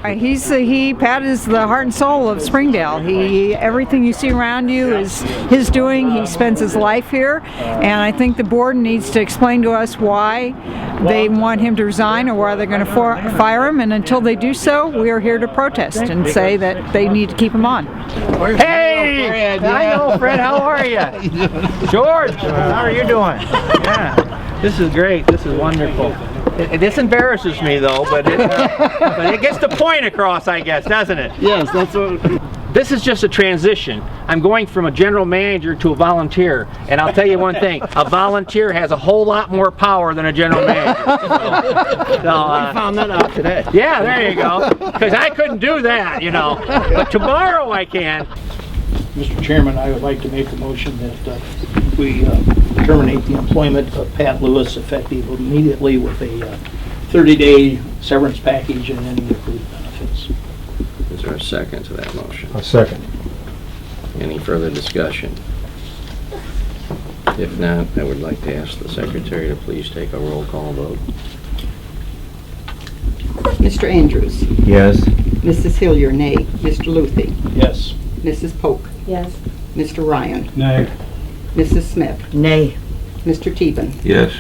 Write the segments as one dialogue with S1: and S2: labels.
S1: Pat is the heart and soul of Springdale. Everything you see around you is his doing. He spends his life here, and I think the board needs to explain to us why they want him to resign or why they're going to fire him. And until they do so, we are here to protest and say that they need to keep him on.
S2: Hey, Fred, I know, Fred. How are you, George? How are you doing? Yeah, this is great. This is wonderful. This embarrasses me though, but it gets the point across, I guess, doesn't it?
S3: Yes, that's what.
S2: This is just a transition. I'm going from a general manager to a volunteer, and I'll tell you one thing: a volunteer has a whole lot more power than a general manager. We
S3: found that out today.
S2: Yeah, there you go. Because I couldn't do that, you know. But tomorrow I can.
S4: Mr. Chairman, I would like to make a motion that we terminate the employment of Pat Lewis effective immediately with a 30-day severance package and any approved benefits.
S5: Is there a second to that motion?
S6: A second.
S5: Any further discussion? If not, I would like to ask the secretary to please take a roll call vote.
S7: Mr. Andrews.
S6: Yes.
S7: Mrs. Hillier, nay. Mr. Luthi.
S4: Yes.
S7: Mrs. Polk.
S1: Yes.
S7: Mr. Ryan.
S6: Nay.
S7: Mrs. Smith.
S1: Nay.
S7: Mr. Teben.
S5: Yes.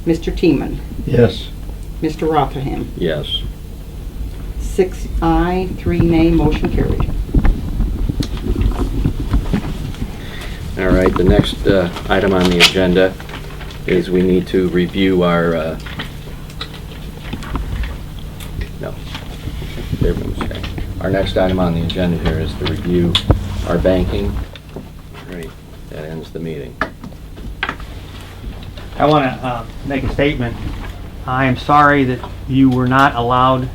S7: Mr. Tiemann.
S6: Yes.
S7: Mr. Rotherham.
S5: Yes.
S7: 6 aye, 3 nay, motion carried.
S5: All right, the next item on the agenda is we need to review our, no, there was a mistake. Our next item on the agenda here is to review our banking. Right, that ends the meeting.
S2: I want to make a statement. I am sorry that you were not allowed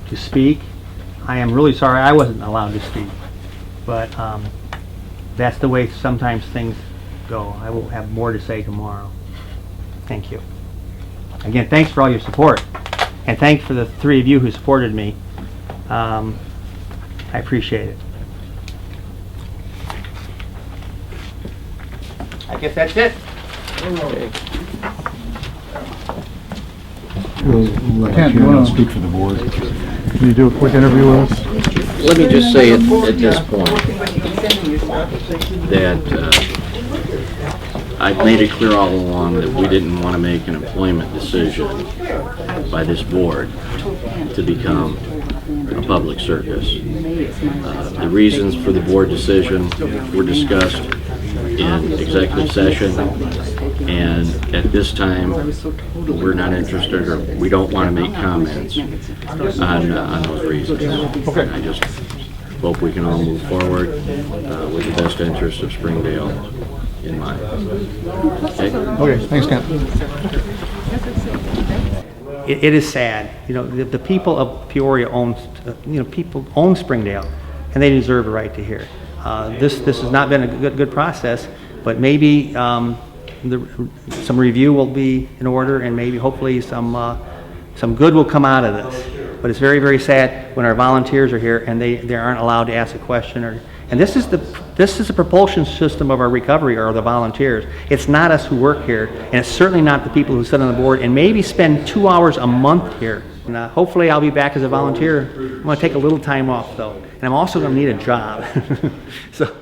S2: to speak. I am really sorry I wasn't allowed to speak. But that's the way sometimes things go. I will have more to say tomorrow. Thank you. Again, thanks for all your support. And thanks for the 3 of you who supported me. I appreciate it. I guess that's it.
S5: Okay.
S6: Kent, you want to speak for the board? Can you do a quick interview with us?
S5: Let me just say at this point that I've made it clear all along that we didn't want to make an employment decision by this board to become a public service. The reasons for the board decision were discussed in executive session, and at this time we're not interested, or we don't want to make comments on those reasons.
S6: Okay.
S5: I just hope we can all move forward with the best interest of Springdale in mind. Okay?
S6: Okay, thanks, Kent.
S2: It is sad, you know, the people of Peoria people own Springdale, and they deserve a right to hear it. This has not been a good process, but maybe some review will be in order, and maybe hopefully some good will come out of this. But it's very, very sad when our volunteers are here and they aren't allowed to ask a question. And this is the propulsion system of our recovery, are the volunteers. It's not us who work here, and it's certainly not the people who sit on the board and maybe spend 2 hours a month here. And hopefully I'll be back as a volunteer. I'm going to take a little time off though, and I'm also going to need a job. So